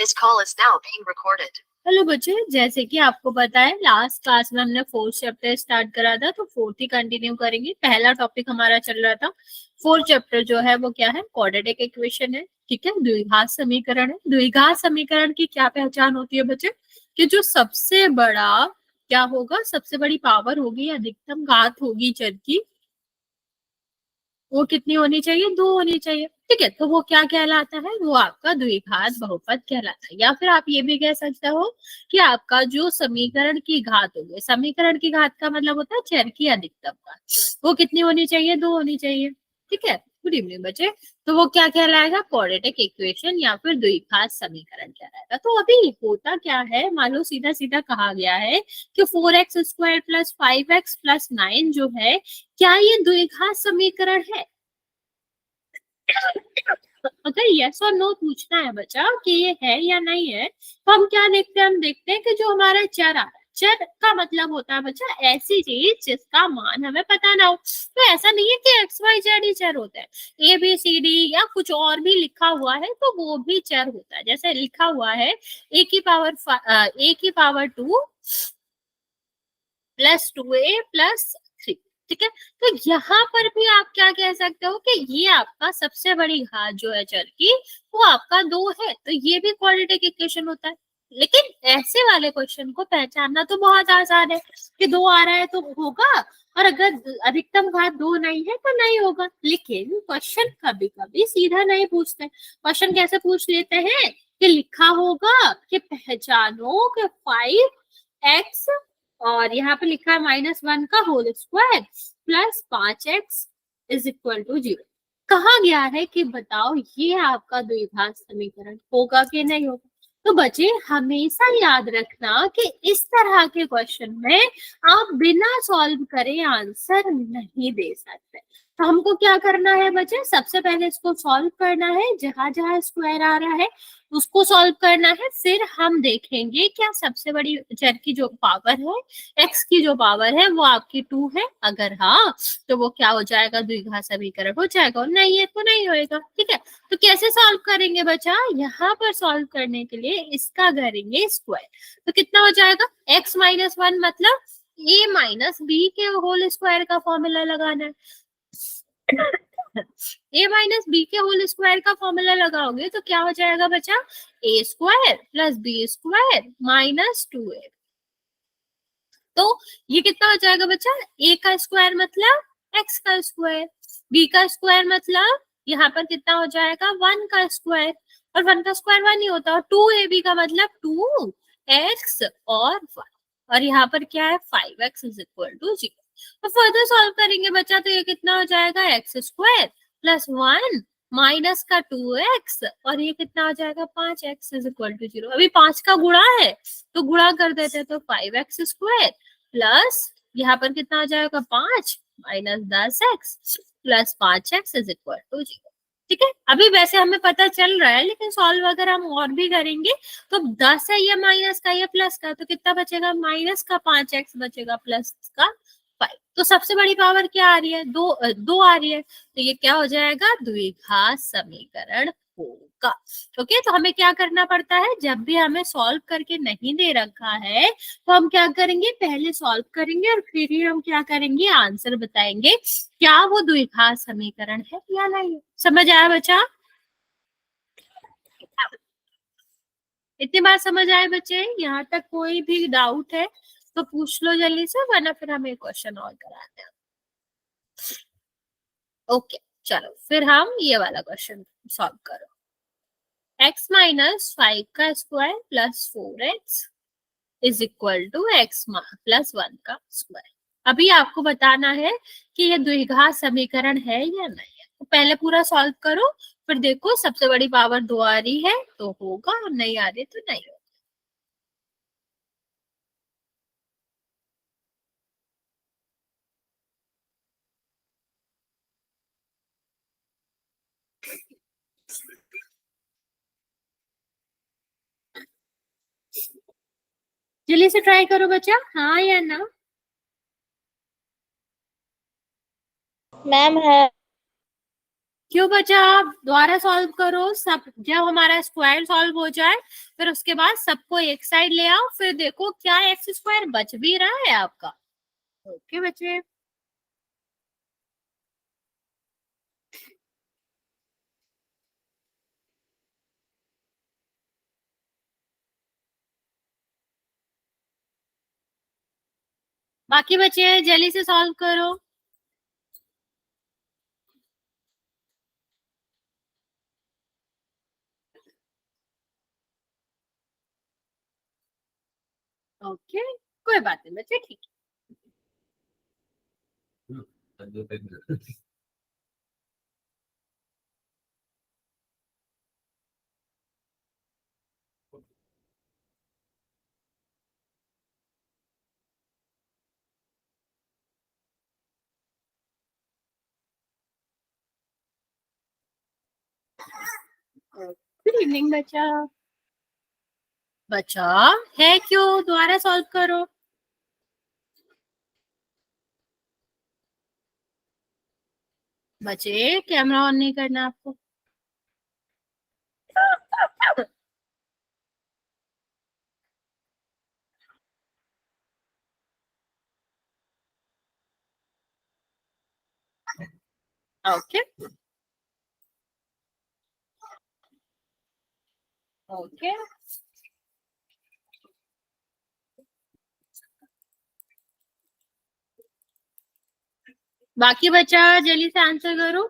This call is now being recorded. Hello बच्चे, जैसे कि आपको पता है लास्ट क्लास में हमने फोर्थ चैप्टर स्टार्ट करा था, तो फोर्थ ही कंटिन्यू करेंगे। पहला टॉपिक हमारा चल रहा था। फोर्थ चैप्टर जो है वो क्या है, क्वाड्रेटिक इक्वेशन है। ठीक है, द्विघात समीकरण है। द्विघात समीकरण की क्या पहचान होती है बच्चे, कि जो सबसे बड़ा क्या होगा, सबसे बड़ी पावर होगी, अधिकतम घात होगी चर की, वो कितनी होनी चाहिए, 2 होनी चाहिए। ठीक है, तो वो क्या कहलाता है, वो आपका द्विघात बहुपद कहलाता है। या फिर आप ये भी कह सकते हो कि आपका जो समीकरण की घात होगी, समीकरण की घात का मतलब होता है चर की अधिकतम घात, वो कितनी होनी चाहिए, 2 होनी चाहिए। ठीक है, गुड इवनिंग बच्चे। तो वो क्या कहलाएगा, क्वाड्रेटिक इक्वेशन या फिर द्विघात समीकरण कहलाएगा। तो अभी होता क्या है, मान लो सीधा सीधा कहा गया है कि 4x² प्लस 5x प्लस 9 जो है, क्या ये द्विघात समीकरण है। अगर यस और नो पूछना है बच्चा कि ये है या नहीं है, तो हम क्या देखते हैं, हम देखते हैं कि जो हमारा चर आ रहा है, चर का मतलब होता है बच्चा ऐसी चीज जिसका मान हमें पता ना हो। तो ऐसा नहीं है कि एक्स वाई जेड ही चर होता है, ए बी सी डी या कुछ और भी लिखा हुआ है तो वो भी चर होता है। जैसे लिखा हुआ है ए की पावर 2 प्लस 2a प्लस 3। ठीक है, तो यहाँ पर भी आप क्या कह सकते हो कि ये आपका सबसे बड़ी घात जो है चर की, वो आपका 2 है, तो ये भी क्वाड्रेटिक इक्वेशन होता है। लेकिन ऐसे वाले क्वेश्चन को पहचानना तो बहुत आसान है कि 2 आ रहा है तो होगा, और अगर अधिकतम घात 2 नहीं है तो नहीं होगा। लेकिन क्वेश्चन कभी कभी सीधा नहीं पूछते। क्वेश्चन कैसे पूछ लेते हैं कि लिखा होगा कि पहचानो कि 5x और यहाँ पे लिखा है -1 का whole square plus 5x is equal to 0। कहा गया है कि बताओ ये आपका द्विघात समीकरण होगा कि नहीं होगा। तो बच्चे हमेशा याद रखना कि इस तरह के क्वेश्चन में आप बिना सॉल्व करे आंसर नहीं दे सकते। तो हमको क्या करना है बच्चे, सबसे पहले इसको सॉल्व करना है, जहां जहां स्क्वायर आ रहा है उसको सॉल्व करना है। फिर हम देखेंगे क्या सबसे बड़ी चर की जो पावर है, एक्स की जो पावर है वो आपकी 2 है। अगर हाँ, तो वो क्या हो जाएगा, द्विघात समीकरण हो जाएगा, और नहीं है तो नहीं होएगा। ठीक है, तो कैसे सॉल्व करेंगे बच्चा, यहाँ पर सॉल्व करने के लिए इसका करेंगे स्क्वायर। तो कितना हो जाएगा, x माइनस 1 मतलब a माइनस बी के होल स्क्वायर का फॉर्मूला लगाना है। a माइनस बी के होल स्क्वायर का फॉर्मूला लगाओगे तो क्या हो जाएगा बच्चा, a square plus B square minus 2a। तो ये कितना हो जाएगा बच्चा, a का स्क्वायर मतलब x का स्क्वायर, b का स्क्वायर मतलब यहाँ पर कितना हो जाएगा, 1 का स्क्वायर, और 1 का स्क्वायर 1 ही होता है, और 2ab का मतलब 2x और 1, और यहाँ पर क्या है 5x इज इक्वल टू 0। तो फर्दर सॉल्व करेंगे बच्चा, तो ये कितना हो जाएगा, एक्स स्क्वायर प्लस 1 माइनस का 2x, और ये कितना हो जाएगा 5x इज इक्वल टू 0। अभी 5 का गुणा है तो गुणा कर देते हैं, तो 5x स्क्वायर प्लस यहाँ पर कितना हो जाएगा 5 minus 10x plus 5x is equal to 0। ठीक है, अभी वैसे हमें पता चल रहा है, लेकिन सॉल्व अगर हम और भी करेंगे तो 10 है, ये माइनस का, ये प्लस का, तो कितना बचेगा, माइनस का 5x बचेगा प्लस का 5। तो सबसे बड़ी पावर क्या आ रही है, 2 आ रही है, तो ये क्या हो जाएगा, द्विघात समीकरण होगा। ओके, तो हमें क्या करना पड़ता है, जब भी हमें सॉल्व करके नहीं दे रखा है तो हम क्या करेंगे, पहले सॉल्व करेंगे और फिर ही हम क्या करेंगे, आंसर बताएंगे क्या वो द्विघात समीकरण है या नहीं। समझ आया बच्चा, इतनी बात समझ आए बच्चे, यहाँ तक कोई भी डाउट है तो पूछ लो जल्दी से, वरना फिर हम एक क्वेश्चन और कराते हैं। ओके, चलो फिर हम ये वाला क्वेश्चन सॉल्व करो। x माइनस 5 का square plus 4x is equal to x plus 1 का स्क्वायर। अभी आपको बताना है कि ये द्विघात समीकरण है या नहीं है। तो पहले पूरा सॉल्व करो, फिर देखो सबसे बड़ी पावर 2 आ रही है तो होगा, और नहीं आ रही तो नहीं होगा। जल्दी से ट्राई करो बच्चा, हाँ या ना। मैम है। क्यों बचा? आप दोबारा सॉल्व करो सब, जब हमारा स्क्वायर सॉल्व हो जाए फिर उसके बाद सबको एक साइड ले आओ, फिर देखो क्या एक्स स्क्वायर बच भी रहा है आपका। ओके बच्चे, बाकी बच्चे जल्दी से सॉल्व करो। ओके, कोई बात नहीं बच्चे, ठीक है। गुड इवनिंग बच्चा। बच्चा है क्यों, दोबारा सॉल्व करो। बच्चे कैमरा ऑन नहीं करना आपको। ओके ओके, बाकी बच्चा जल्दी से आंसर करो।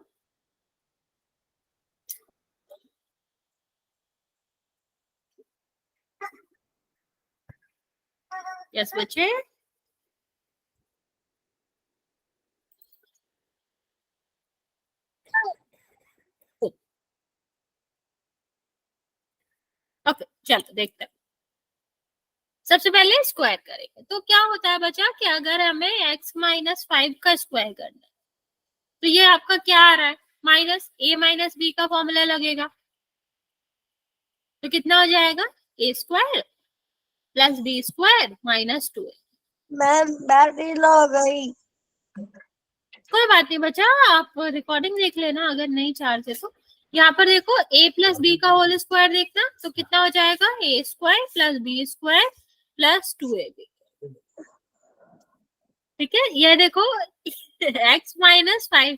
यस बच्चे, ओके चलो देखते हैं। सबसे पहले स्क्वायर करेंगे तो क्या होता है बच्चा कि अगर हमें x-5 का स्क्वायर करना है तो ये आपका क्या आ रहा है, माइनस a माइनस बी का फॉर्मूला लगेगा, तो कितना हो जाएगा a square plus B square minus 2a। Ma'am battery low गई। कोई बात नहीं बच्चा, आप रिकॉर्डिंग देख लेना अगर नहीं चार्ज है तो। यहाँ पर देखो a प्लस बी का होल स्क्वायर देखना, तो कितना हो जाएगा a square plus B square plus 2ab। ठीक है, ये देखो x-5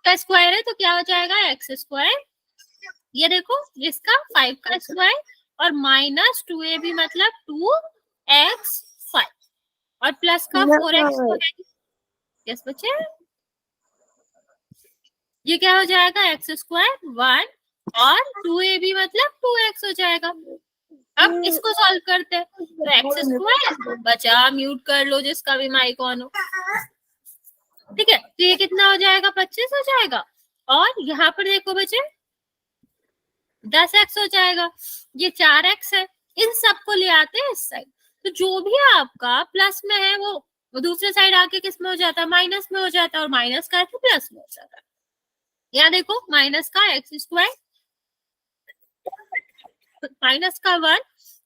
का स्क्वायर है तो क्या हो जाएगा एक्स स्क्वायर, ये देखो इसका 5 का स्क्वायर और माइनस 2ab मतलब 2x5 और प्लस का 4x तो है। यस बच्चे, ये क्या हो जाएगा एक्स स्क्वायर 1 और 2ab मतलब 2x हो जाएगा। अब इसको सॉल्व करते हैं, तो एक्स स्क्वायर बचा, म्यूट कर लो जिसका भी माइक ऑन हो। ठीक है, तो ये कितना हो जाएगा 25 हो जाएगा, और यहाँ पर देखो बच्चे 10x हो जाएगा, ये 4x है, इन सबको ले आते हैं इस साइड, तो जो भी आपका प्लस में है वो दूसरे साइड आके किस में हो जाता है, माइनस में हो जाता है, और माइनस का है तो प्लस में हो जाता है। यहाँ देखो माइनस का एक्स स्क्वायर माइनस का 1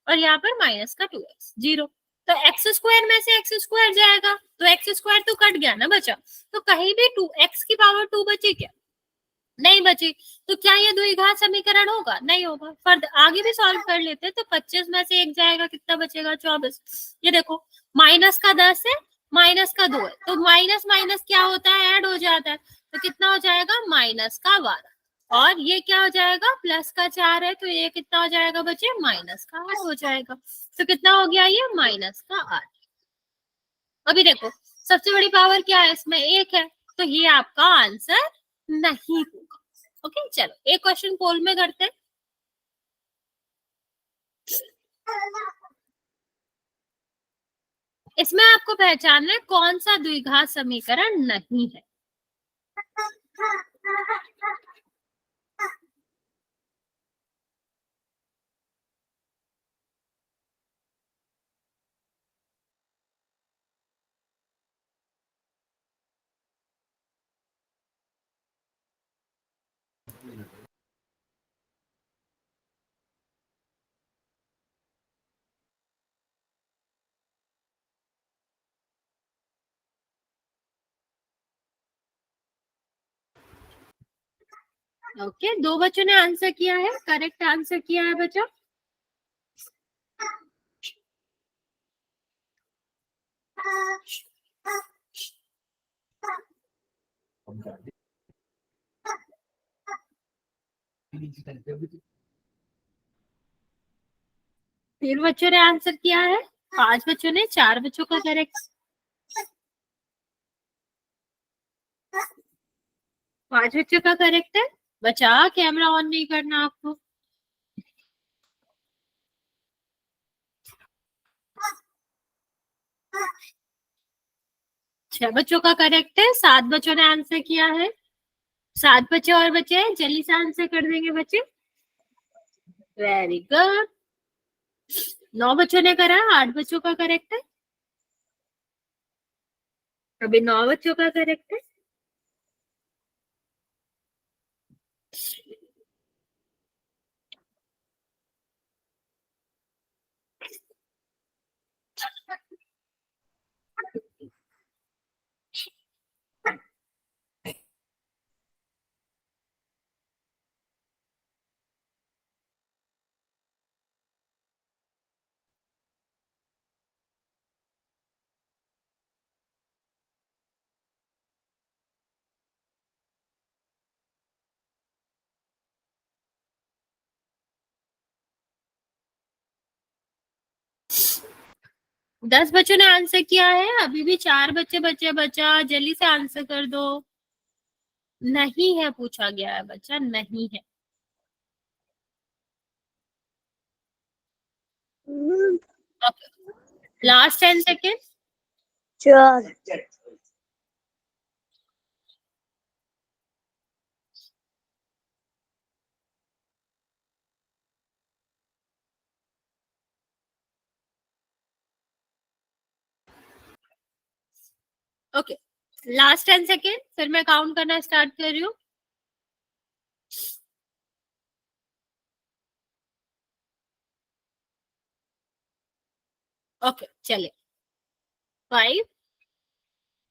और यहाँ पर माइनस का 2x 0, तो एक्स स्क्वायर में से एक्स स्क्वायर जाएगा तो एक्स स्क्वायर तो कट गया ना बचा, तो कहीं भी 2x की पावर 2 बची क्या, नहीं बची, तो क्या ये द्विघात समीकरण होगा, नहीं होगा। फर्द आगे भी सॉल्व कर लेते, तो 25 में से एक जाएगा, कितना बचेगा 24। ये देखो माइनस का 10 है माइनस का 2 है, तो माइनस माइनस क्या होता है, ऐड हो जाता है, तो कितना हो जाएगा माइनस का 12, और ये क्या हो जाएगा प्लस का 4 है, तो ये कितना हो जाएगा बच्चे माइनस का 8 हो जाएगा, तो कितना हो गया ये माइनस का 8। अभी देखो सबसे बड़ी पावर क्या है इसमें, एक है, तो ये आपका आंसर नहीं होगा। ओके चलो एक क्वेश्चन पोल में करते हैं। इसमें आपको पहचानना है कौन सा द्विघात समीकरण नहीं है। ओके, दो बच्चों ने आंसर किया है, करेक्ट आंसर किया है बच्चों। तीन बच्चों ने आंसर किया है, पांच बच्चों ने, चार बच्चों का करेक्ट, पांच बच्चों का करेक्ट है। बचा, कैमरा ऑन नहीं करना आपको। छह बच्चों का करेक्ट है, सात बच्चों ने आंसर किया है, सात बच्चे और बचे हैं, जल्दी से आंसर कर देंगे बच्चे। Very good. नौ बच्चों ने करा, आठ बच्चों का करेक्ट है, अभी नौ बच्चों का करेक्ट है। दस बच्चों ने आंसर किया है, अभी भी चार बच्चे बचे, बचा, जल्दी से आंसर कर दो। नहीं है पूछा गया है बच्चा, नहीं है। Last 10 second. चार। ओके, लास्ट 10 सेकेंड, फिर मैं काउंट करना स्टार्ट कर रही हूँ। ओके, चलिए। 5,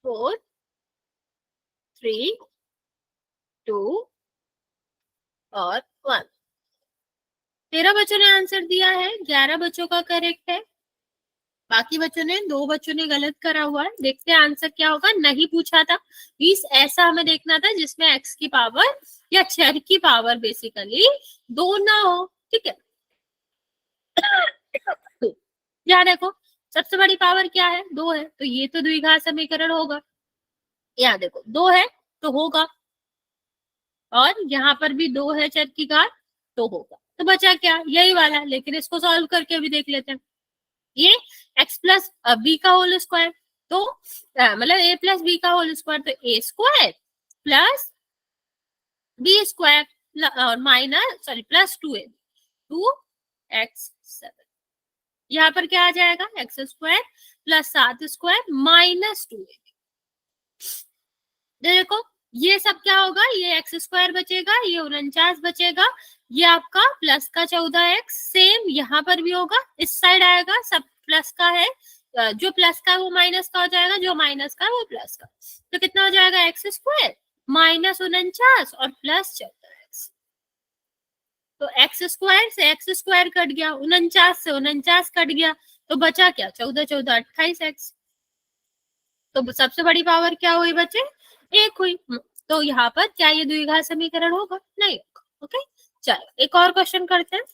4, 3, 2 और 1। 13 बच्चों ने आंसर दिया है, 11 बच्चों का करेक्ट है, बाकी बच्चों ने, दो बच्चों ने गलत करा हुआ है। देखते हैं आंसर क्या होगा। नहीं पूछा था, इस ऐसा हमें देखना था जिसमें एक्स की पावर या चर की पावर बेसिकली दो ना हो, ठीक है। यहाँ देखो, सबसे बड़ी पावर क्या है, दो है, तो ये तो द्विघात समीकरण होगा। यहाँ देखो, दो है तो होगा, और यहाँ पर भी दो है चर की घात, तो होगा। तो बचा क्या, यही वाला, लेकिन इसको सॉल्व करके भी देख लेते हैं। ये x प्लस बी का होल स्क्वायर, तो मतलब a प्लस बी का होल स्क्वायर, तो ए स्क्वायर प्लस बी स्क्वायर और माइनस सॉरी प्लस 2x7। यहाँ पर क्या आ जाएगा, x square plus 7 square minus 2a। देखो, ये सब क्या होगा, ये एक्स स्क्वायर बचेगा, ये 49 बचेगा, ये आपका प्लस का 14x, सेम यहाँ पर भी होगा, इस साइड आएगा, सब प्लस का है, जो प्लस का है वो माइनस का हो जाएगा, जो माइनस का है वो प्लस का। तो कितना हो जाएगा, एक्स स्क्वायर माइनस 49 और प्लस 14x। तो एक्स स्क्वायर से एक्स स्क्वायर कट गया, 49 से 49 कट गया, तो बचा क्या, 14 14 28x। तो सबसे बड़ी पावर क्या हुई बच्चे, एक हुई। तो यहाँ पर क्या ये द्विघात समीकरण होगा, नहीं होगा। ओके, चलो एक और क्वेश्चन करते हैं।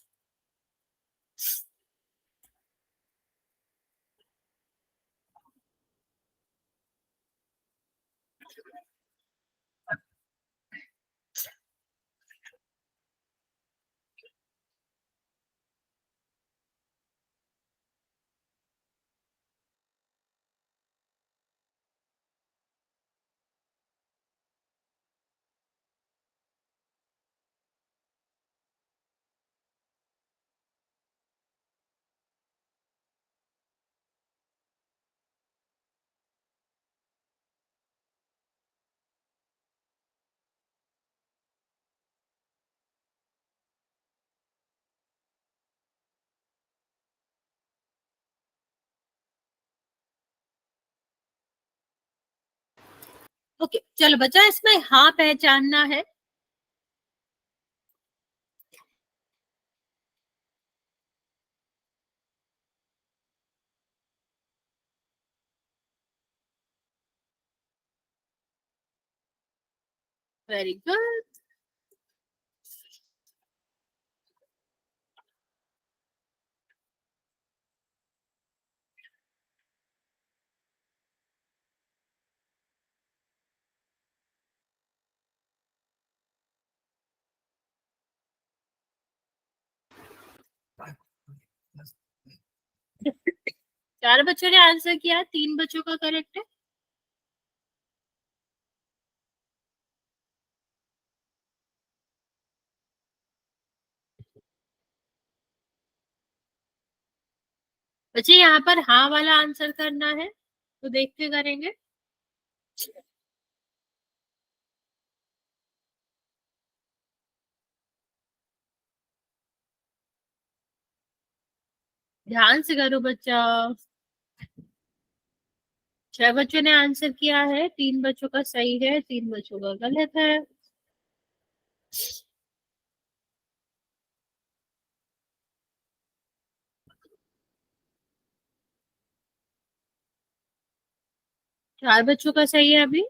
ओके, चलो बच्चा, इसमें हाँ पहचानना है, वेरी गुड। चार बच्चों ने आंसर किया, 3 बच्चों का करेक्ट है। बच्चे यहाँ पर हाँ वाला आंसर करना है, तो देख के करेंगे। ध्यान से करो बच्चा। 6 बच्चों ने आंसर किया है, 3 बच्चों का सही है, 3 बच्चों का गलत है। चार बच्चों का सही है अभी।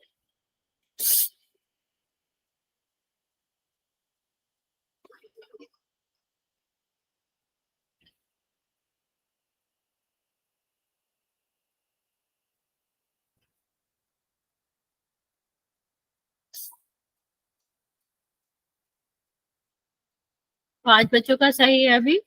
पांच बच्चों का सही है अभी।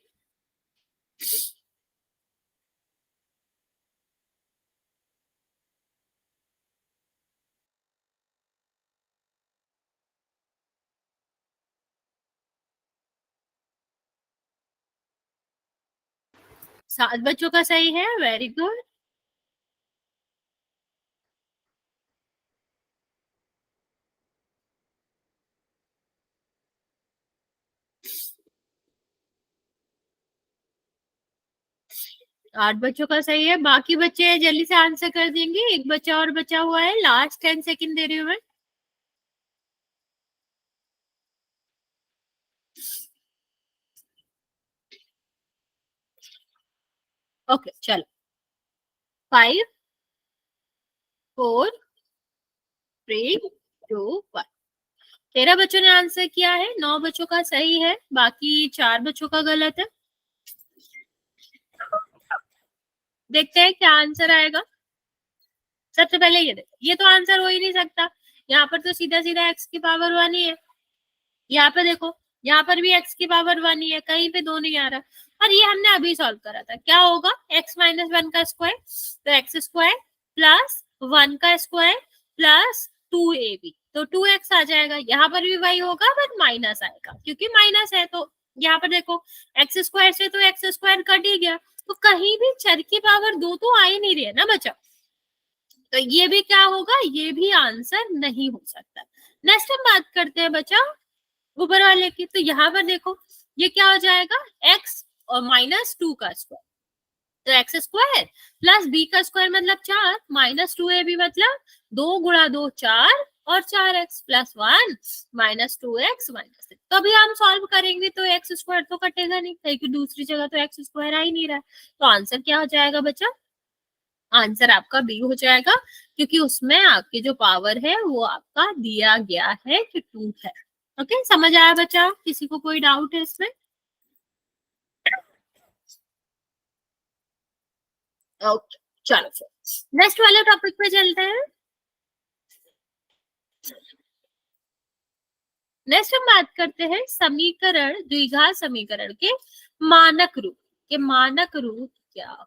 सात बच्चों का सही है, वेरी गुड। आठ बच्चों का सही है। बाकी बच्चे जल्दी से आंसर कर देंगे, एक बच्चा और बचा हुआ है, लास्ट 10 सेकंड दे रही हूँ मैं। ओके चलो। 5 4 3 2 1। 13 बच्चों ने आंसर किया है, 9 बच्चों का सही है, बाकी 4 बच्चों का गलत है। देखते हैं क्या आंसर आएगा। सबसे पहले ये देखो, ये तो आंसर हो ही नहीं सकता, यहाँ पर तो सीधा सीधा x की पावर 1 ही है। यहाँ पे देखो, यहाँ पर भी x की पावर 1 ही है, कहीं पे 2 नहीं आ रहा। और ये हमने अभी सॉल्व करा था, क्या होगा, x माइनस 1 का स्क्वायर, तो एक्स स्क्वायर प्लस 1 का स्क्वायर प्लस 2ab, तो 2x आ जाएगा। यहाँ पर भी वही होगा बट माइनस आएगा, क्योंकि माइनस है। तो यहाँ पर देखो, एक्स स्क्वायर से तो एक्स स्क्वायर कट ही गया, तो कहीं भी चर की पावर 2 तो आ ही नहीं रही है ना बच्चा, तो ये भी क्या होगा, ये भी आंसर नहीं हो सकता। नेक्स्ट हम बात करते हैं बच्चा ऊपर वाले की, तो यहाँ पर देखो ये क्या हो जाएगा, x और माइनस 2 का स्क्वायर, तो एक्स स्क्वायर प्लस बी का स्क्वायर मतलब 4 माइनस 2ab मतलब 2 गुणा 2 4 और 4x plus 1 minus 2x minus 3। तो अभी हम सॉल्व करेंगे तो एक्स स्क्वायर तो कटेगा नहीं, क्योंकि दूसरी जगह तो एक्स स्क्वायर आ ही नहीं रहा है। तो आंसर क्या हो जाएगा बच्चा, आंसर आपका बी हो जाएगा, क्योंकि उसमें आपकी जो पावर है वो आपका दिया गया है कि 2 है। ओके, समझ आया बच्चा, किसी को कोई डाउट है इसमें? ओके चलो फिर नेक्स्ट वाले टॉपिक पे चलते हैं। नेक्स्ट हम बात करते हैं समीकरण, द्विघात समीकरण के मानक रूप। के मानक रूप क्या,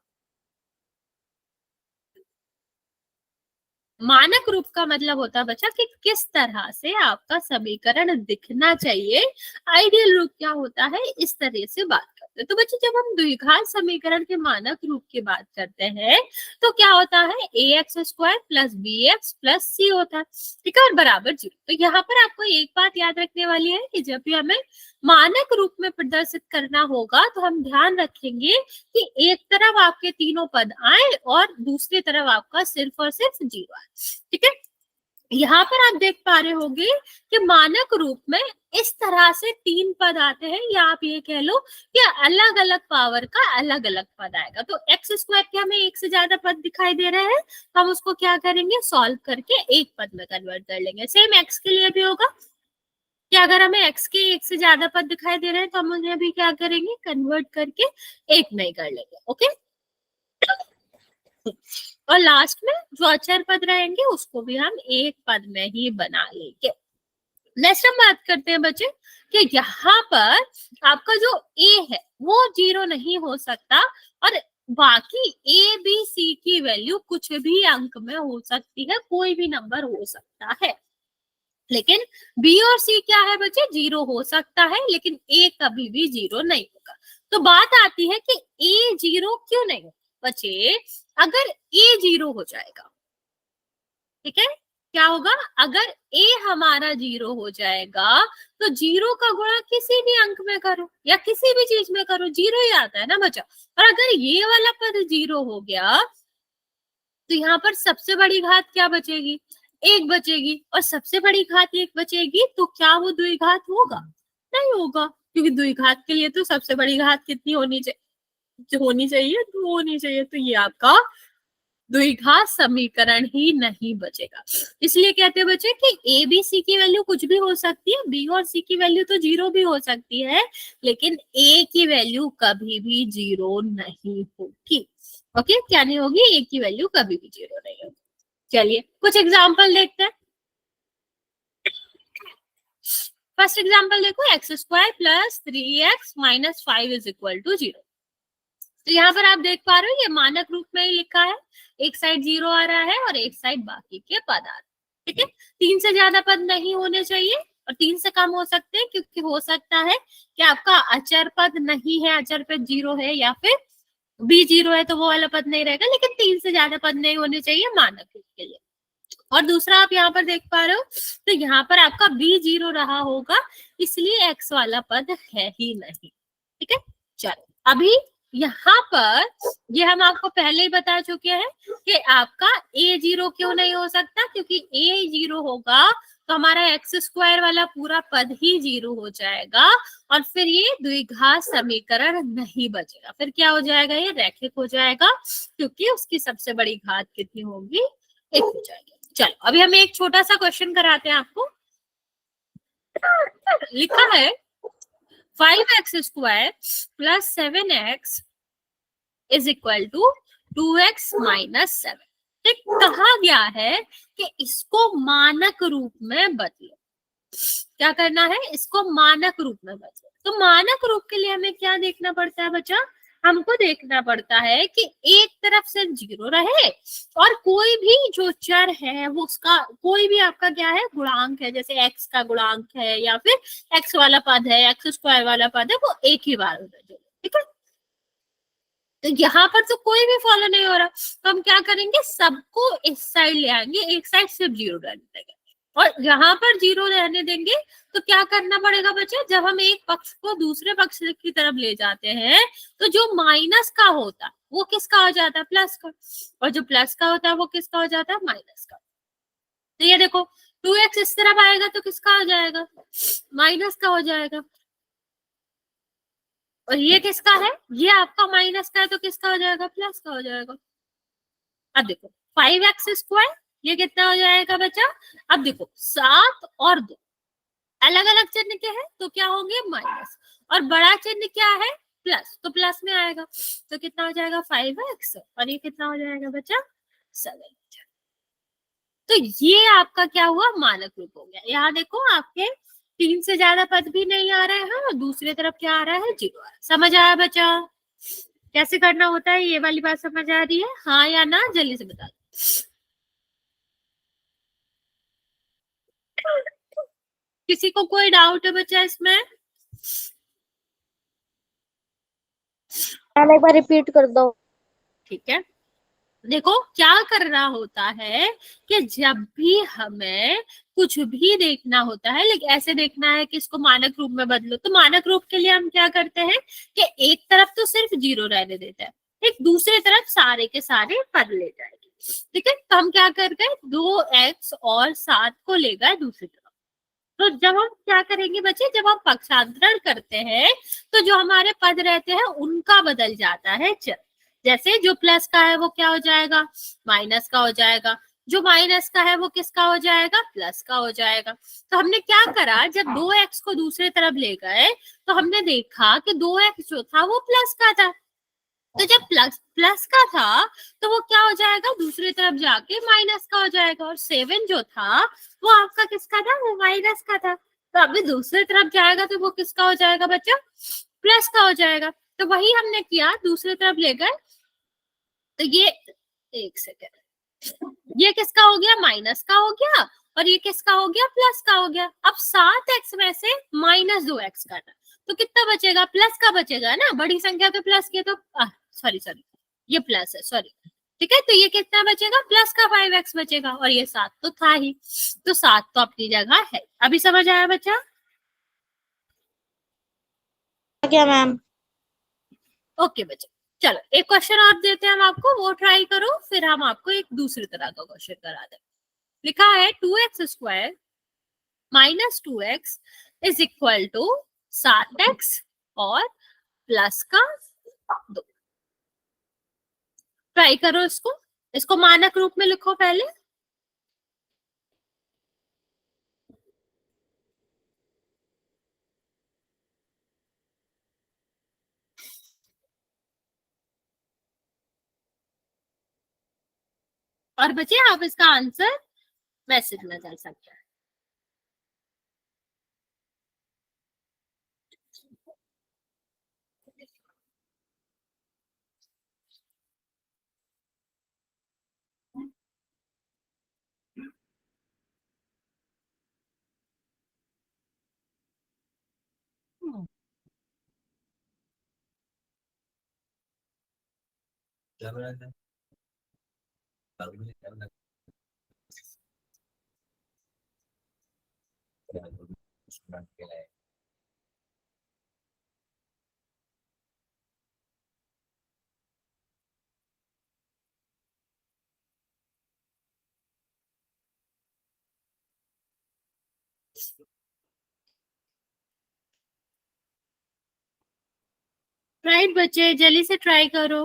मानक रूप का मतलब होता है बच्चा कि किस तरह से आपका समीकरण दिखना चाहिए। आइडियल रूप क्या होता है, इस तरह से बात करते हैं। तो बच्चे जब हम द्विघात समीकरण के मानक रूप की बात करते हैं तो क्या होता है, A X square plus B X plus C होता है, ठीक है, और बराबर 0। तो यहाँ पर आपको एक बात याद रखने वाली है कि जब भी हमें मानक रूप में प्रदर्शित करना होगा तो हम ध्यान रखेंगे कि एक तरफ आपके तीनों पद आए और दूसरी तरफ आपका सिर्फ और सिर्फ 0 आए, ठीक है। यहाँ पर आप देख पा रहे होंगे कि मानक रूप में इस तरह से 3 पद आते हैं, या आप ये कह लो कि अलग अलग पावर का अलग अलग पद आएगा। तो एक्स स्क्वायर के हमें एक से ज्यादा पद दिखाई दे रहे हैं, तो हम उसको क्या करेंगे, सॉल्व करके एक पद में कन्वर्ट कर लेंगे। सेम एक्स के लिए भी होगा, x square plus 2ab x plus 4ac, तो हम उसको क्या करेंगे, सॉल्व करके एक पद में कन्वर्ट कर लेंगे। कि अगर हमें x के एक से ज्यादा पद दिखाई दे रहे हैं तो हम उन्हें भी क्या करेंगे, कन्वर्ट करके एक में ही कर लेंगे। ओके, और लास्ट में जो अचर पद रहेंगे उसको भी हम एक पद में ही बना लेंगे। नेक्स्ट हम बात करते हैं बच्चे कि यहाँ पर आपका जो a है वो 0 नहीं हो सकता, और बाकी a b c की वैल्यू कुछ भी अंक में हो सकती है, कोई भी नंबर हो सकता है। लेकिन b और c क्या है बच्चे, 0 हो सकता है, लेकिन a कभी भी 0 नहीं होगा। तो बात आती है कि a 0 क्यों नहीं होगा बच्चे, अगर a 0 हो जाएगा, ठीक है, क्या होगा, अगर a हमारा 0 हो जाएगा तो 0 का गुणा किसी भी अंक में करो या किसी भी चीज में करो, 0 ही आता है ना बच्चा। और अगर ये वाला पद 0 हो गया तो यहाँ पर सबसे बड़ी घात क्या बचेगी, एक बचेगी, और सबसे बड़ी घात एक बचेगी, तो क्या वो द्विघात होगा, नहीं होगा, क्योंकि द्विघात के लिए तो सबसे बड़ी घात कितनी होनी चाहिए, तो होनी चाहिए, तो ये आपका द्विघात समीकरण ही नहीं बचेगा। इसलिए कहते हैं बच्चे कि ए बी सी की वैल्यू कुछ भी हो सकती है, बी और सी की वैल्यू तो 0 भी हो सकती है, लेकिन ए की वैल्यू कभी भी 0 नहीं होगी। ओके, क्या नहीं होगी, ए की वैल्यू कभी भी 0 नहीं होगी। चलिए कुछ एग्जाम्पल देखते हैं। फर्स्ट एग्जाम्पल देखो, X square plus 3x minus 5 is equal to 0। तो यहाँ पर आप देख पा रहे हो ये मानक रूप में ही लिखा है, एक साइड 0 आ रहा है और एक साइड बाकी के पद आ रहे हैं, ठीक है। 3 से ज्यादा पद नहीं होने चाहिए और 3 से कम हो सकते हैं, क्योंकि हो सकता है कि आपका अचर पद नहीं है, अचर पद 0 है, या फिर b 0 है तो वो वाला पद नहीं रहेगा, लेकिन 3 से ज्यादा पद नहीं होने चाहिए मानक रूप के लिए। और दूसरा आप यहाँ पर देख पा रहे हो, तो यहाँ पर आपका b 0 रहा होगा, इसलिए x वाला पद है ही नहीं, ठीक है। चलो अभी यहाँ पर ये हम आपको पहले ही बता चुके हैं कि आपका a 0 क्यों नहीं हो सकता, क्योंकि a 0 होगा तो हमारा एक्स स्क्वायर वाला पूरा पद ही 0 हो जाएगा, और फिर ये द्विघात समीकरण नहीं बचेगा, फिर क्या हो जाएगा, ये रैखिक हो जाएगा, क्योंकि उसकी सबसे बड़ी घात कितनी होगी, 1 हो जाएगी। चलो अभी हम एक छोटा सा क्वेश्चन कराते हैं आपको। लिखा है 5x square plus 7x is equal to 2x minus 7। ठीक, कहा गया है कि इसको मानक रूप में बदलो। क्या करना है, इसको मानक रूप में बदलो। तो मानक रूप के लिए हमें क्या देखना पड़ता है बच्चा, हमको देखना पड़ता है कि एक तरफ से 0 रहे और कोई भी जो चर है वो उसका कोई भी आपका क्या है, गुणांक है, जैसे x का गुणांक है या फिर x वाला पद है, एक्स स्क्वायर वाला पद है, वो एक ही बार होना चाहिए, ठीक है। तो यहाँ पर तो कोई भी फॉलो नहीं हो रहा, तो हम क्या करेंगे, सबको इस साइड ले आएंगे, एक साइड सिर्फ 0 रहने देंगे, और यहाँ पर 0 रहने देंगे। तो क्या करना पड़ेगा बच्चे, जब हम एक पक्ष को दूसरे पक्ष की तरफ ले जाते हैं तो जो माइनस का होता है वो किसका हो जाता है, प्लस का, और जो प्लस का होता है वो किसका हो जाता है, माइनस का। तो ये देखो 2x इस तरफ आएगा तो किसका हो जाएगा, माइनस का हो जाएगा, और ये किसका है, ये आपका माइनस का है, तो किसका हो जाएगा, प्लस का हो जाएगा। अब देखो 5x स्क्वायर, ये कितना हो जाएगा बच्चा, अब देखो 7 और 2 अलग अलग चिन्ह के हैं तो क्या होंगे, माइनस, और बड़ा चिन्ह क्या है, प्लस, तो प्लस में आएगा, तो कितना हो जाएगा 5x, और ये कितना हो जाएगा बच्चा 7। तो ये आपका क्या हुआ, मानक रूप हो गया। यहाँ देखो आपके 3 से ज्यादा पद भी नहीं आ रहे हैं और दूसरी तरफ क्या आ रहा है, 0 आ रहा है। समझ आया बच्चा कैसे करना होता है, ये वाली बात समझ आ रही है, हाँ या ना, जल्दी से बता दो। किसी को कोई डाउट है बच्चा इसमें, एक बार रिपीट कर दो। ठीक है। देखो क्या करना होता है कि जब भी हमें कुछ भी देखना होता है, लेकिन ऐसे देखना है कि इसको मानक रूप में बदलो, तो मानक रूप के लिए हम क्या करते हैं कि एक तरफ तो सिर्फ 0 रहने देते हैं, ठीक, दूसरी तरफ सारे के सारे पद ले जाएंगे, ठीक है। तो हम क्या कर गए, 2x और 7 को ले गए दूसरी तरफ। तो जब हम क्या करेंगे बच्चे, जब हम पक्षांतरण करते हैं तो जो हमारे पद रहते हैं उनका बदल जाता है चर, जैसे जो प्लस का है वो क्या हो जाएगा, माइनस का हो जाएगा, जो माइनस का है वो किसका हो जाएगा, प्लस का हो जाएगा। तो हमने क्या करा, जब 2x को दूसरी तरफ ले गए तो हमने देखा कि 2x जो था वो प्लस का था, तो जब प्लस प्लस का था तो वो क्या हो जाएगा, दूसरी तरफ जाके माइनस का हो जाएगा, और 7 जो था वो आपका किसका था, वो माइनस का था। तो अभी दूसरी तरफ जाएगा तो वो किसका हो जाएगा बच्चा, प्लस का हो जाएगा। तो वही हमने किया, दूसरी तरफ ले गए, तो ये एक सेकेंड, ये किसका हो गया, माइनस का हो गया, और ये किसका हो गया, प्लस का हो गया। अब 7x में से -2x करना, तो कितना बचेगा, प्लस का बचेगा ना, बड़ी संख्या तो प्लस की, तो सॉरी सॉरी ये प्लस है, सॉरी, ठीक है। तो ये कितना बचेगा, प्लस का 5x बचेगा, और ये 7 तो था ही, तो 7 तो अपनी जगह है। अभी समझ आया बच्चा, क्या मैम? ओके बच्चा। चलो एक क्वेश्चन और देते हैं हम आपको, वो ट्राई करो, फिर हम आपको एक दूसरी तरह का क्वेश्चन करा दें। लिखा है 2x² -2x is equal to 7x और प्लस का 2। ट्राई करो इसको, इसको मानक रूप में लिखो पहले। और बच्चे आप इसका आंसर मैसेज में कर सकते हैं। राइट बच्चे, जल्दी से ट्राई करो।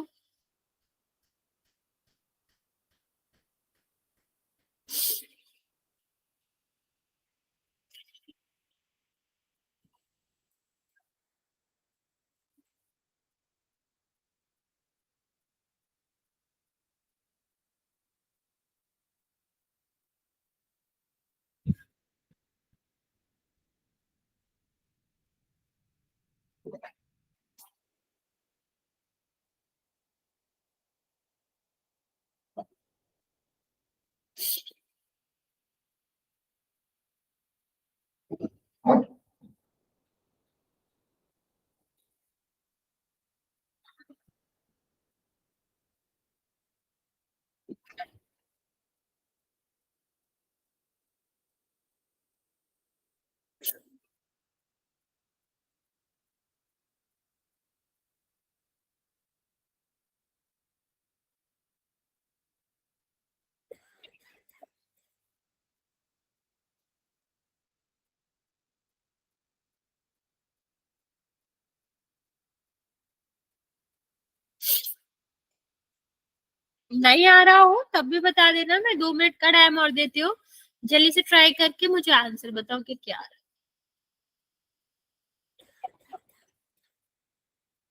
नहीं आ रहा हो तब भी बता देना, मैं 2 मिनट का टाइम और देती हूँ। जल्दी से ट्राई करके मुझे आंसर बताओ कि क्या है।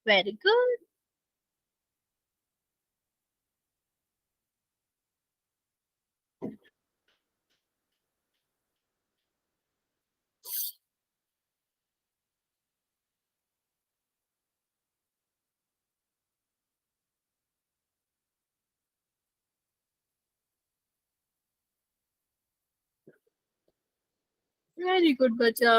Very good. वेरी गुड बच्चा।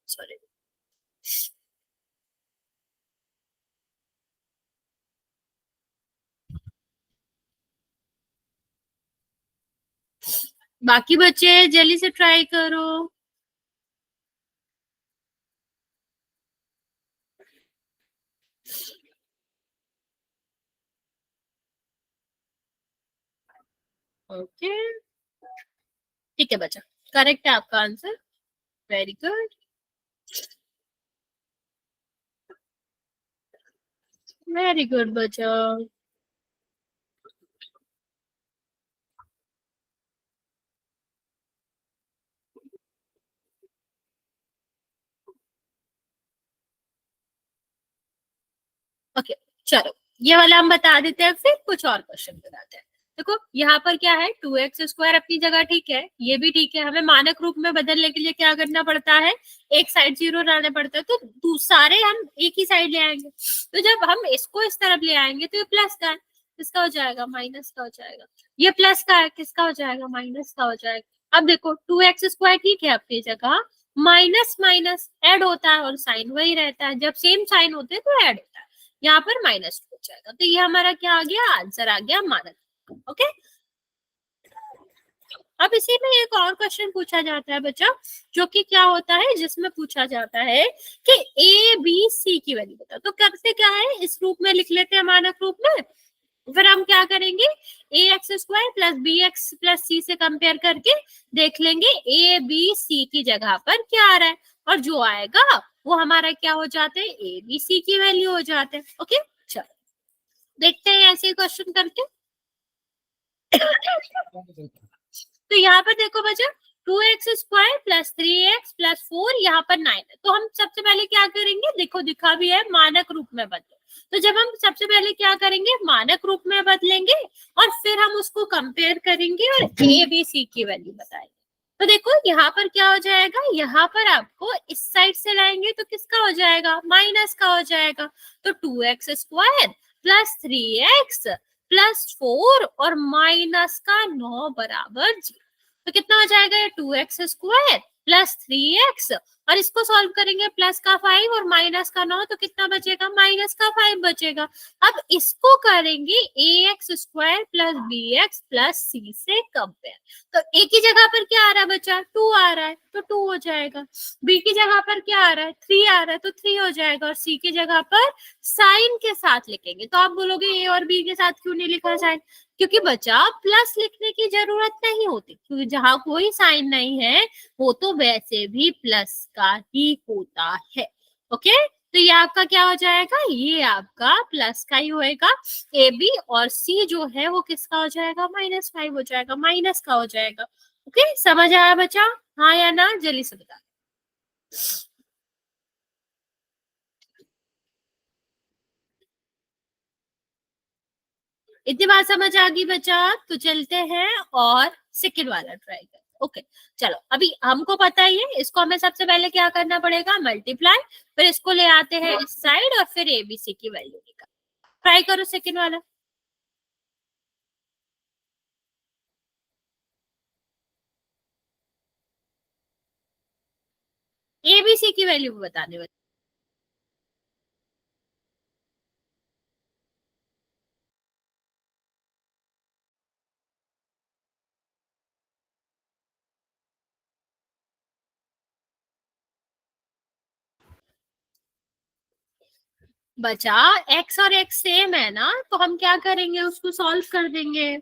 सॉरी। बाकी बच्चे जल्दी से ट्राई करो। ओके, ठीक है बच्चा, करेक्ट है आपका answer, very good, very good बच्चा। ओके, चलो ये वाला हम बता देते हैं, फिर कुछ और क्वेश्चन बनाते हैं। देखो यहाँ पर क्या है, 2x² अपनी जगह ठीक है, ये भी ठीक है, हमें मानक रूप में बदलने के लिए क्या करना पड़ता है, एक साइड 0 लाना पड़ता है, तो सारे हम एक ही साइड ले आएंगे। तो जब हम इसको इस तरफ ले आएंगे तो ये प्लस का है, किसका हो जाएगा, माइनस का हो जाएगा। ये प्लस का है, किसका हो जाएगा, माइनस का हो जाएगा। अब देखो 2x² ठीक है अपनी जगह, माइनस माइनस ऐड होता है और साइन वही रहता है, जब सेम साइन होते हैं तो ऐड होता है, यहाँ पर माइनस हो जाएगा। तो ये हमारा क्या आ गया, आंसर आ गया मानक। ओके, अब इसी में एक और क्वेश्चन पूछा जाता है बच्चा, जो कि क्या होता है, जिसमें पूछा जाता है कि ए बी सी की वैल्यू बता। तो करते क्या है, इस रूप में लिख लेते हैं मानक रूप में, फिर हम क्या करेंगे, ax² प्लस bx+c से कंपेयर करके देख लेंगे ए बी सी की जगह पर क्या आ रहा है, और जो आएगा वो हमारा क्या हो जाते हैं, ए बी सी की वैल्यू हो जाते हैं। ओके, चलो देखते हैं ऐसे क्वेश्चन करके। तो यहाँ पर देखो बच्चा, 2x² प्लस 3x+4, यहाँ पर 9 है, तो हम सबसे पहले क्या करेंगे, देखो दिखा भी है, मानक रूप में बदलो। तो जब हम सबसे पहले क्या करेंगे, मानक रूप में बदलेंगे और फिर हम उसको कंपेयर करेंगे और ए बी सी की वैल्यू बताएंगे। तो देखो यहाँ पर क्या हो जाएगा, यहाँ पर आपको इस साइड से लाएंगे तो किसका हो जाएगा, माइनस का हो जाएगा। तो 2x² प्लस 3x+4 और माइनस का 9 बराबर 0। तो कितना हो जाएगा, ये 2x² प्लस 3x, और इसको सॉल्व करेंगे, प्लस का 5 और माइनस का 9, तो कितना बचेगा, माइनस का 5 बचेगा। अब इसको करेंगे ax² प्लस bx+c से कंपेयर, तो a की जगह पर क्या आ रहा है बच्चा, 2 आ रहा है, तो 2 हो जाएगा। b की जगह पर क्या आ रहा है, 3 आ रहा है, तो 3 हो जाएगा, और c की जगह पर साइन के साथ लिखेंगे। तो आप बोलोगे ए और बी के साथ क्यों नहीं लिखा साइन, क्योंकि बच्चा प्लस लिखने की जरूरत नहीं होती, क्योंकि जहां कोई साइन नहीं है वो तो वैसे भी प्लस का ही होता है। ओके, तो ये आपका क्या हो जाएगा, ये आपका प्लस का ही होएगा, ए बी, और सी जो है वो किसका हो जाएगा, -5 हो जाएगा, माइनस का हो जाएगा। ओके, समझ आया बच्चा, हाँ या ना, जल्दी से बता। इतनी बात समझ आ गई बच्चा, तो चलते हैं और सेकेंड वाला ट्राई करते। ओके, चलो अभी हमको पता ही है, इसको हमें सबसे पहले क्या करना पड़ेगा, मल्टीप्लाई, फिर इसको ले आते हैं इस साइड और फिर एबीसी की वैल्यू निकाल। ट्राई करो सेकेंड वाला, एबीसी की वैल्यू बताने वाले। बचा, एक्स और एक्स सेम है ना, तो हम क्या करेंगे, उसको सॉल्व कर देंगे।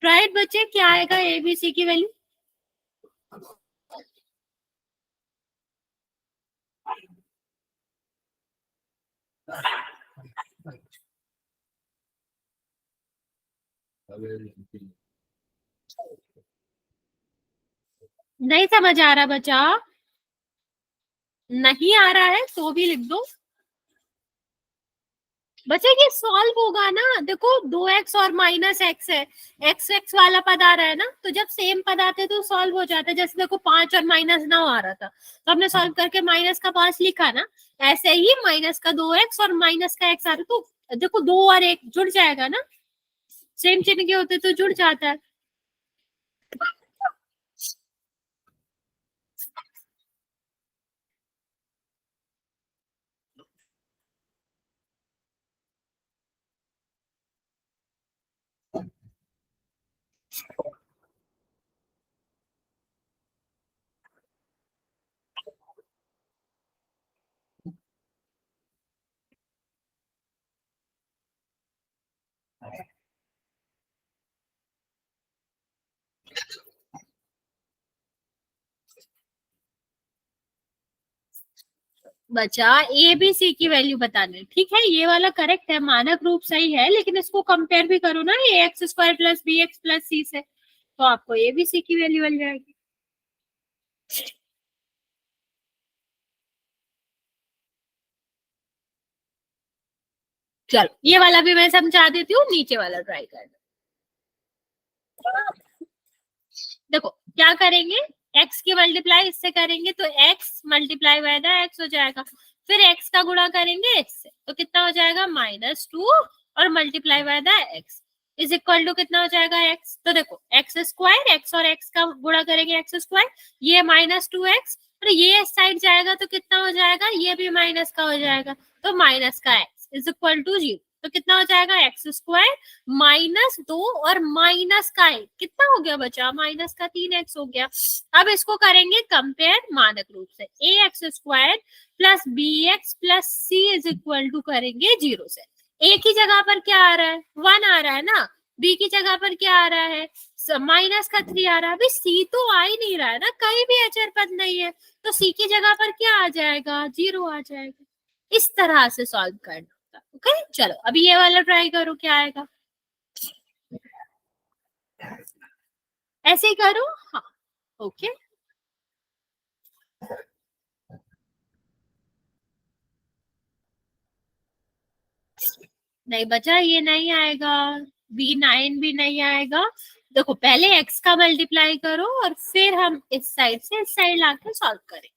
राइट बच्चे, क्या आएगा एबीसी की वैल्यू, नहीं समझ आ रहा बच्चा, नहीं आ रहा है तो भी लिख दो। बच्चे ये सॉल्व होगा ना, देखो 2x और -x है, x x वाला पद आ रहा है ना, तो जब सेम पद आते तो सॉल्व हो जाता है। जैसे देखो 5 और -9 आ रहा था, तो हमने सॉल्व करके माइनस का 5 लिखा ना, ऐसे ही माइनस का 2x और माइनस का x आ रहा, तो देखो 2 और 1 जुड़ जाएगा ना, सेम चिन्ह के होते तो जुड़ जाता है। बचा ए बी सी की वैल्यू बताने, ठीक है, ये वाला करेक्ट है, मानक रूप सही है, लेकिन इसको कंपेयर भी करो ना A X square plus B X plus C से, तो आपको ए बी सी की वैल्यू मिल जाएगी। चलो ये वाला भी मैं समझा देती हूँ, नीचे वाला ट्राई कर। देखो क्या करेंगे, x की मल्टीप्लाई इससे करेंगे तो x multiply by the x हो जाएगा, फिर x का गुणा करेंगे x से तो कितना हो जाएगा -2 और multiply by the x is equal to कितना हो जाएगा x, तो देखो x स्क्वायर, x और x का गुणा करेंगे x स्क्वायर, ये -2x और ये इस साइड जाएगा तो कितना हो जाएगा, ये भी माइनस का हो जाएगा, तो माइनस का x इज इक्वल टू 0, तो कितना हो जाएगा एक्स स्क्वायर -2 और माइनस का 1 कितना हो गया बचा, माइनस का 3x हो गया। अब इसको करेंगे कंपेयर मानक रूप से, A X square plus B X plus C is equal to करेंगे 0 से, ए की जगह पर क्या आ रहा है 1 आ रहा है ना, बी की जगह पर क्या आ रहा है माइनस का 3 आ रहा है, अभी सी तो आ ही नहीं रहा है ना, कहीं भी अचर पद नहीं है, तो सी की जगह पर क्या आ जाएगा 0 आ जाएगा। इस तरह से सॉल्व करना। ओके चलो अभी ये वाला ट्राई करो क्या आएगा, ऐसे ही करो। हाँ ओके, नहीं बचा, ये नहीं आएगा, B9 भी नहीं आएगा। देखो पहले x का मल्टीप्लाई करो और फिर हम इस साइड से इस साइड लाके सॉल्व करें।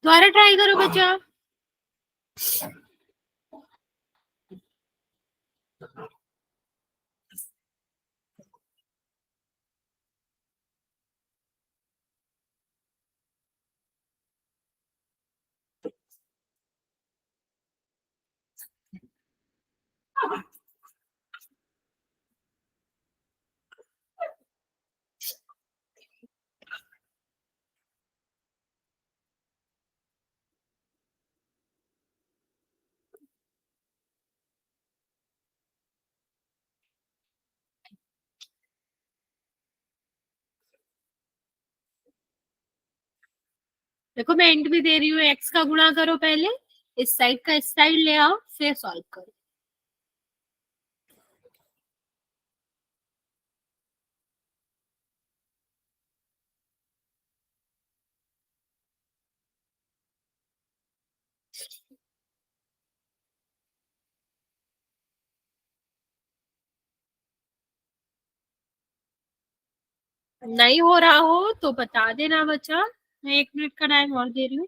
दोबारा ट्राई करो बच्चा। देखो मैं इंट भी दे रही हूँ, x का गुणा करो पहले, इस साइड का इस साइड ले आओ फिर सॉल्व करो। नहीं हो रहा हो तो बता देना बच्चा, मैं 1 मिनट का टाइम और दे रही हूँ।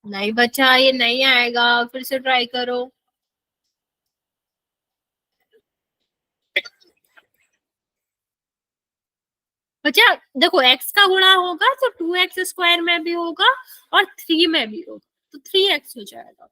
नहीं बच्चा ये नहीं आएगा, फिर से ट्राई करो। बच्चा देखो x का गुणा होगा तो 2x² में भी होगा और 3 में भी होगा, तो 3x हो जाएगा।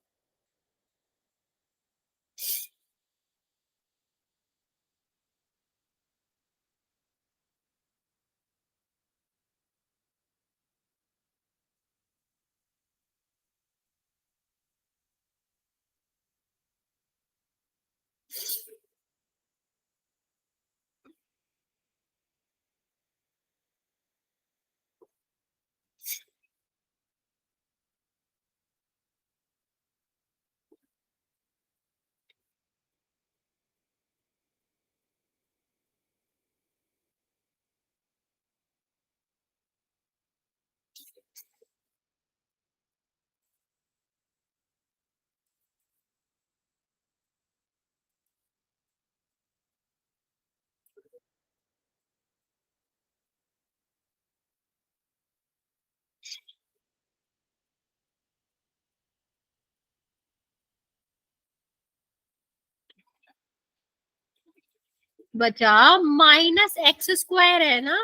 बचा -x² है ना,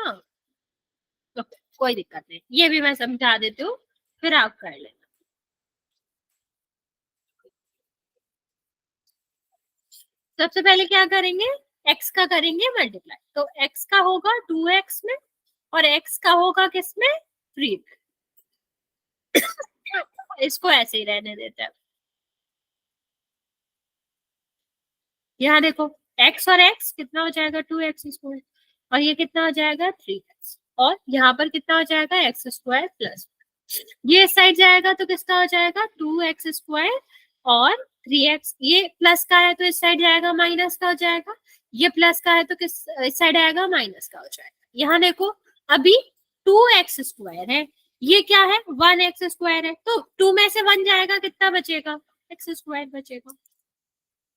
तो कोई दिक्कत नहीं, ये भी मैं समझा देती हूँ, फिर आप कर लेना। सबसे पहले क्या करेंगे, x का करेंगे मल्टीप्लाई, तो x का होगा 2x में और x का होगा किसमें, 3 में। इसको ऐसे ही रहने देते हैं। यहाँ देखो x और x कितना हो जाएगा, 2x², और ये कितना हो जाएगा 3x, और यहाँ पर कितना हो जाएगा x² प्लस, ये इस साइड जाएगा तो किसका हो जाएगा 2x², और 3x, ये प्लस का है तो इस साइड जाएगा माइनस का हो जाएगा, ये प्लस का है तो किस इस साइड आएगा माइनस का हो जाएगा। यहाँ देखो अभी 2x² है, ये क्या है 1x² है, तो 2 में से 1 जाएगा, कितना बचेगा x² बचेगा।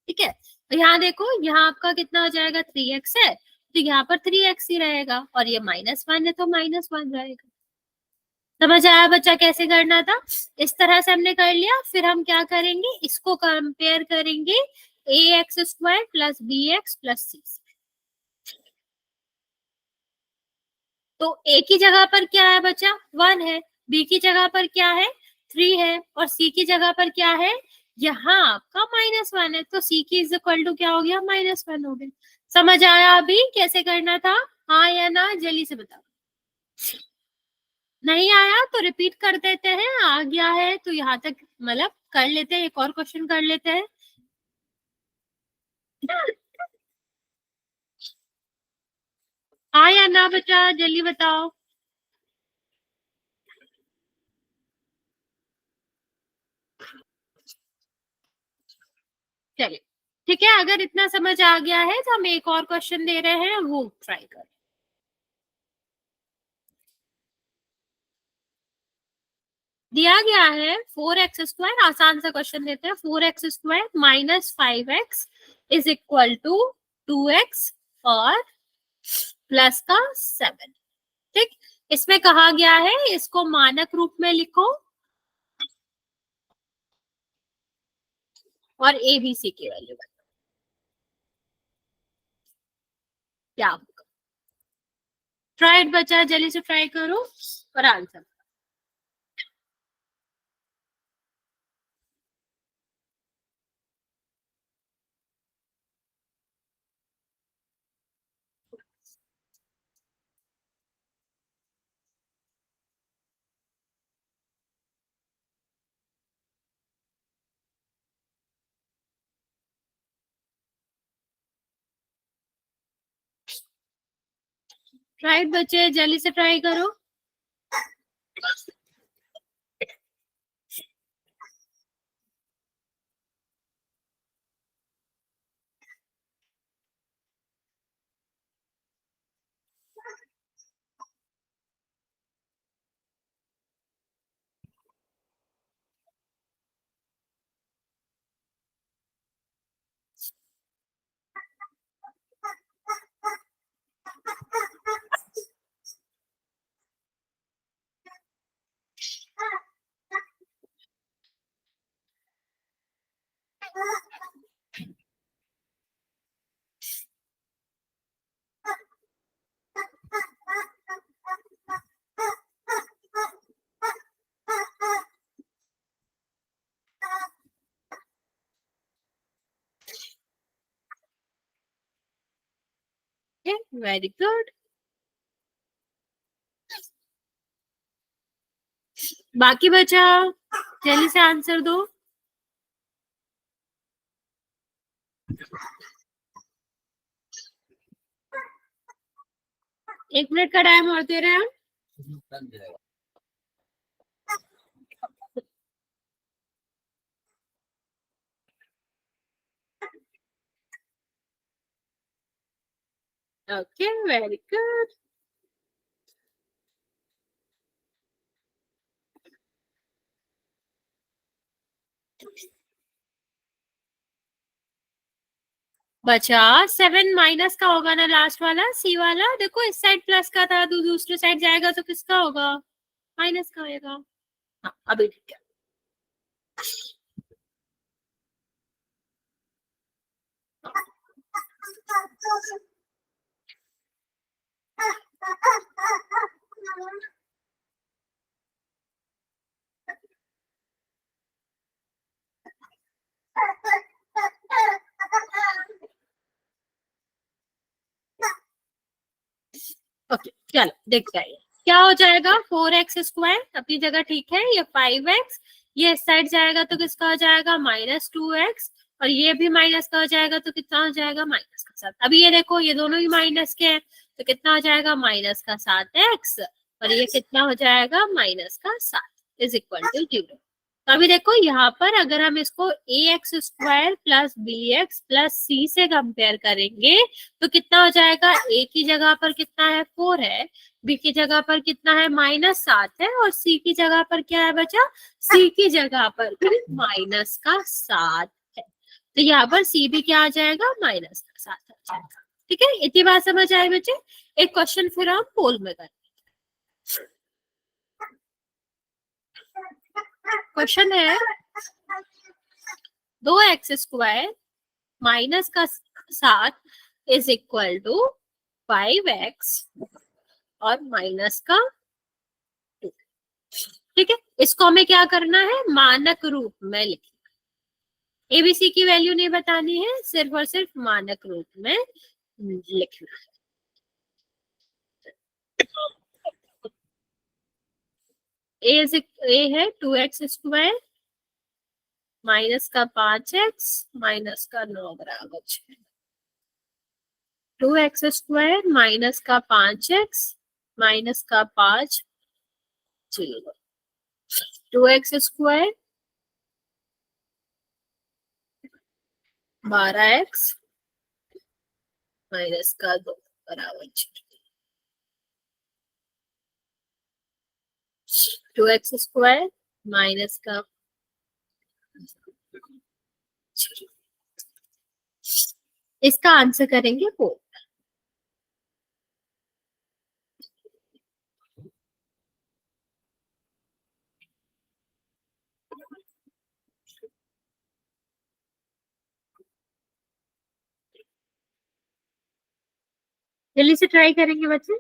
ठीक है, तो यहाँ देखो यहाँ आपका कितना हो जाएगा 3x है, तो यहाँ पर 3x ही रहेगा, और ये -1 है तो -1 रहेगा। समझ आया बच्चा कैसे करना था, इस तरह से हमने कर लिया। फिर हम क्या करेंगे, इसको कंपेयर करेंगे ax² plus bx plus c, तो a की जगह पर क्या है बच्चा 1 है, b की जगह पर क्या है 3 है, और c की जगह पर क्या है, यहाँ आपका -1 है, तो c की इज इक्वल टू क्या हो गया -1 हो गया। समझ आया अभी कैसे करना था, हाँ या ना, जल्दी से बताओ। नहीं आया तो रिपीट कर देते हैं, आ गया है तो यहाँ तक मतलब कर लेते हैं, एक और क्वेश्चन कर लेते हैं। हाँ या ना बच्चा जल्दी बताओ। चलिए ठीक है, अगर इतना समझ आ गया है तो हम एक और क्वेश्चन दे रहे हैं, वो ट्राई कर। दिया गया है 4x², आसान सा क्वेश्चन देते हैं, 4x² minus 5x is equal to 2x और प्लस का 7। ठीक, इसमें कहा गया है इसको मानक रूप में लिखो और ए बी सी की वैल्यू बताओ क्या होगा। ट्राई बचा, जल्दी से ट्राई करो और आंसर। ट्राई बचे, जल्दी से ट्राई करो। Very good. बाकी बचा, जल्दी से आंसर दो। एक मिनट का टाइम और दे रहे हैं हम। Okay, very good. बचा 7 माइनस का होगा ना लास्ट वाला, सी वाला। देखो इस साइड प्लस का था तो दूसरी साइड जाएगा तो किसका होगा? माइनस का होगा। हाँ, अभी ठीक है। ओके, चलो देखते हैं क्या हो जाएगा। 4x² अपनी जगह ठीक है, ये 5x, ये इस साइड जाएगा तो किसका हो जाएगा? -2x। और ये भी माइनस का हो जाएगा तो कितना हो जाएगा? -7। अभी ये देखो, ये दोनों ही माइनस के हैं तो कितना हो जाएगा? -7x। और ये कितना हो जाएगा? -7 इज इक्वल टू 0। तो अभी देखो यहाँ पर अगर हम इसको ax² plus bx plus c से कंपेयर करेंगे तो कितना हो जाएगा? a की जगह पर कितना है? 4 है। b की जगह पर कितना है? -7 है। और c की जगह पर क्या है बचा? c की जगह पर भी -7 है। तो यहाँ पर c भी क्या आ जाएगा? -7 आ जाएगा। ठीक है, इतनी बात समझ आए बच्चे? एक क्वेश्चन फिर हम पोल में करें। क्वेश्चन है 2x² माइनस का 7 इज इक्वल टू 5x और माइनस का 2। ठीक है, इसको हमें क्या करना है? मानक रूप में लिखना। एबीसी की वैल्यू नहीं बतानी है, सिर्फ और सिर्फ मानक रूप में लिखना है। ए है 2x² माइनस का 5x माइनस का 9 बराबर 6। 2x² माइनस का 5x माइनस का 5 0। 2x² 12x माइनस का 2 बराबर 2x² माइनस का 0। इसका आंसर करेंगे 4। जल्दी से ट्राई करेंगे बच्चे।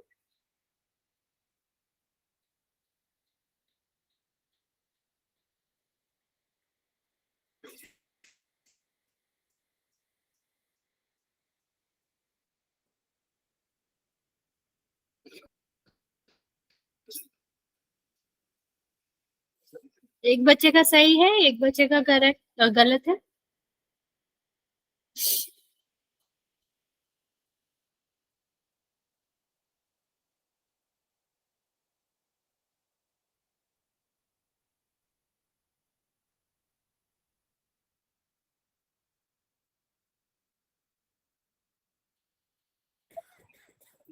एक बच्चे का सही है, एक बच्चे का करेक्ट गलत है।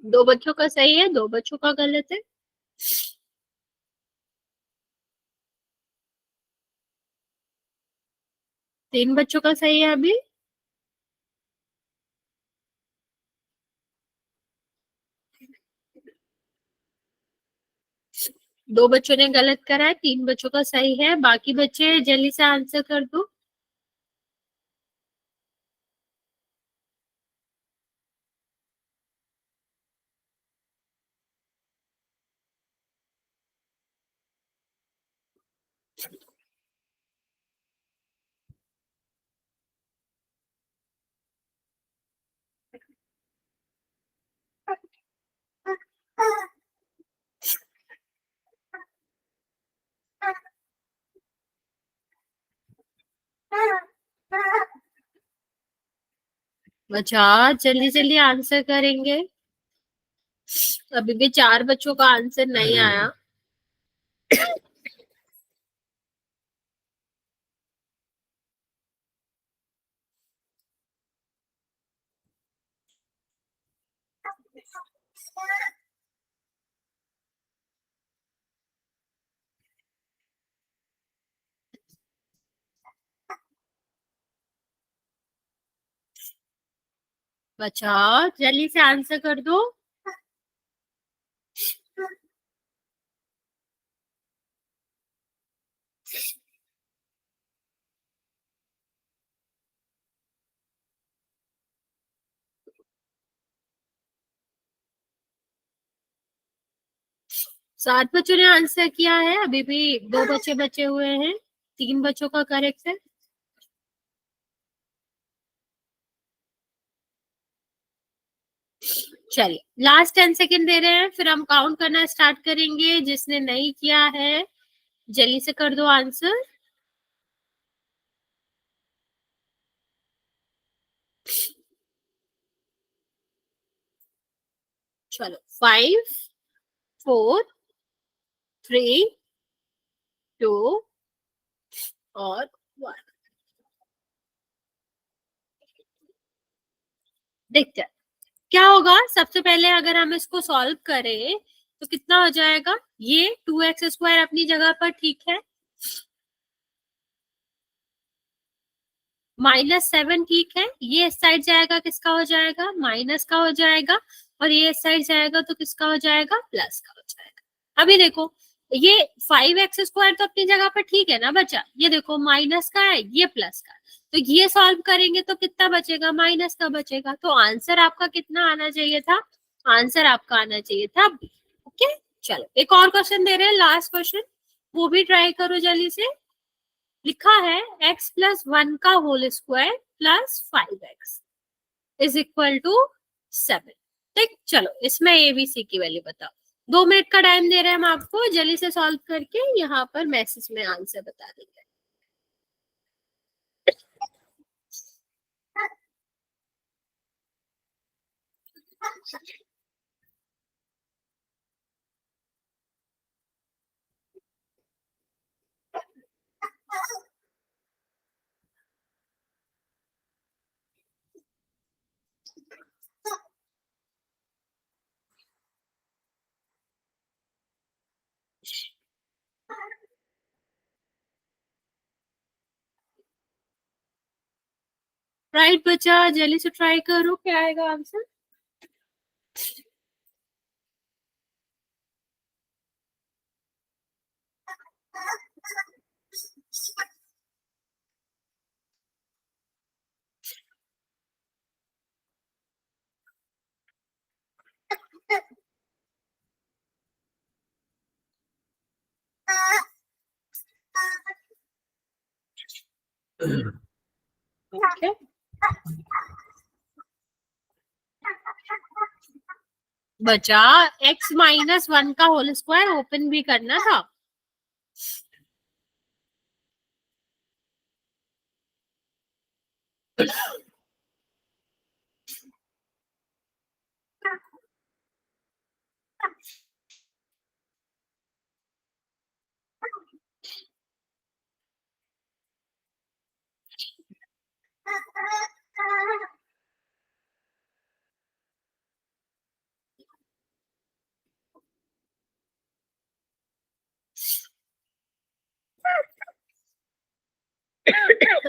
दो बच्चों का सही है, दो बच्चों का गलत है। तीन बच्चों का सही है अभी। दो बच्चों ने गलत करा है, तीन बच्चों का सही है। बाकी बच्चे जल्दी से आंसर कर दो। अच्छा, जल्दी जल्दी आंसर करेंगे। अभी भी 4 बच्चों का आंसर नहीं आया। अच्छा, जल्दी से आंसर कर दो। सात बच्चों ने आंसर किया है, अभी भी 2 बच्चे बचे हुए हैं। 3 बच्चों का करेक्ट है। चलिए, लास्ट 10 सेकेंड दे रहे हैं, फिर हम काउंट करना स्टार्ट करेंगे। जिसने नहीं किया है जल्दी से कर दो आंसर। चलो, 5, 4, 3, 2 और 1। देखते हैं क्या होगा। सबसे पहले अगर हम इसको सॉल्व करें तो कितना हो जाएगा। ये 2x² अपनी जगह पर ठीक है, -7 ठीक है। ये इस साइड जाएगा, किसका हो जाएगा, माइनस का हो जाएगा। और ये इस साइड जाएगा तो किसका हो जाएगा, प्लस का हो जाएगा। अभी देखो, ये 5x² तो अपनी जगह पर ठीक है ना बच्चा। ये देखो, माइनस का है, ये प्लस का है। तो ये सॉल्व करेंगे तो कितना बचेगा, माइनस का बचेगा। तो आंसर आपका कितना आना चाहिए था, आंसर आपका आना चाहिए था। ओके, चलो एक और क्वेश्चन दे रहे हैं, लास्ट क्वेश्चन, वो भी ट्राई करो जल्दी से। लिखा है x+1 का whole square +5x is equal to 7। ठीक, चलो इसमें ABC की वैल्यू बताओ। 2 मिनट का टाइम दे रहे हैं हम आपको, जल्दी से सॉल्व करके यहाँ पर मैसेज में आंसर बता देंगे। राइट बच्चा, जल्दी से ट्राई करो, क्या आएगा आंसर। ओके, बचा x-1 का होल स्क्वायर ओपन भी करना था।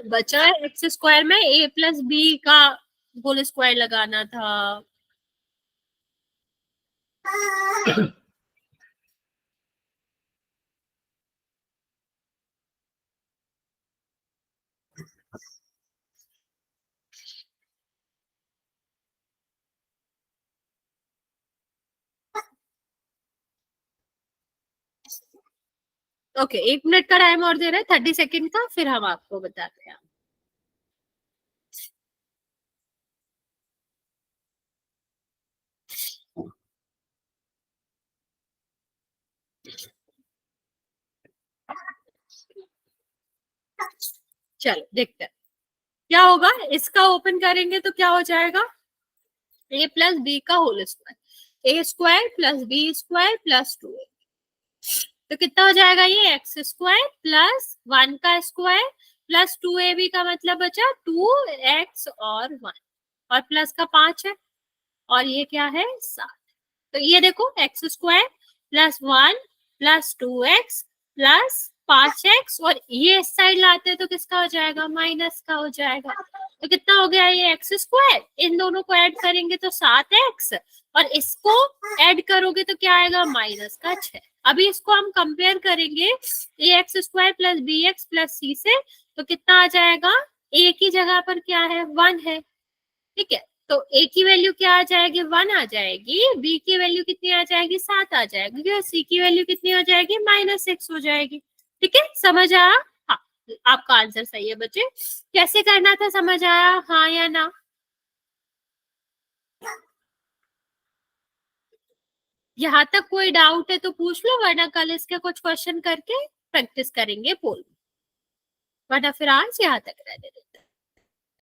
बचा x² में a+b का होल स्क्वायर लगाना था। ओके, 1 मिनट का टाइम और दे रहे हैं, 30 सेकेंड का, फिर हम आपको बताते हैं। चलो देखते हैं। क्या होगा, इसका ओपन करेंगे तो क्या हो जाएगा, ए प्लस बी का whole square, A square plus B square plus 2a। तो कितना हो जाएगा, ये एक्स स्क्वायर प्लस 1 का स्क्वायर प्लस 2ab का मतलब बचा 2x और 1, और प्लस का 5 है, और ये क्या है 7। तो ये देखो X square plus 1 plus 2x plus 5x, और ये इस साइड लाते हैं तो किसका हो जाएगा, माइनस का हो जाएगा। तो कितना हो गया, ये एक्स स्क्वायर, इन दोनों को ऐड करेंगे तो 7x, और इसको ऐड करोगे तो क्या आएगा, माइनस का 6। अभी इसको हम कंपेयर करेंगे A X square plus B X plus C से, तो कितना आ जाएगा, ए की जगह पर क्या है, 1 है, ठीक है। तो ए की वैल्यू क्या आ जाएगी, 1 आ जाएगी, बी की वैल्यू कितनी आ जाएगी, 7 आ जाएगी, और सी की वैल्यू कितनी हो जाएगी, -6 हो जाएगी। ठीक है, समझ आया? हाँ, आपका आंसर सही है बच्चे। कैसे करना था, समझ आया, हाँ या ना? यहाँ तक कोई डाउट है तो पूछ लो, वरना कल इसके कुछ क्वेश्चन करके प्रैक्टिस करेंगे पोल, वरना फिर आज यहाँ तक रहने दें।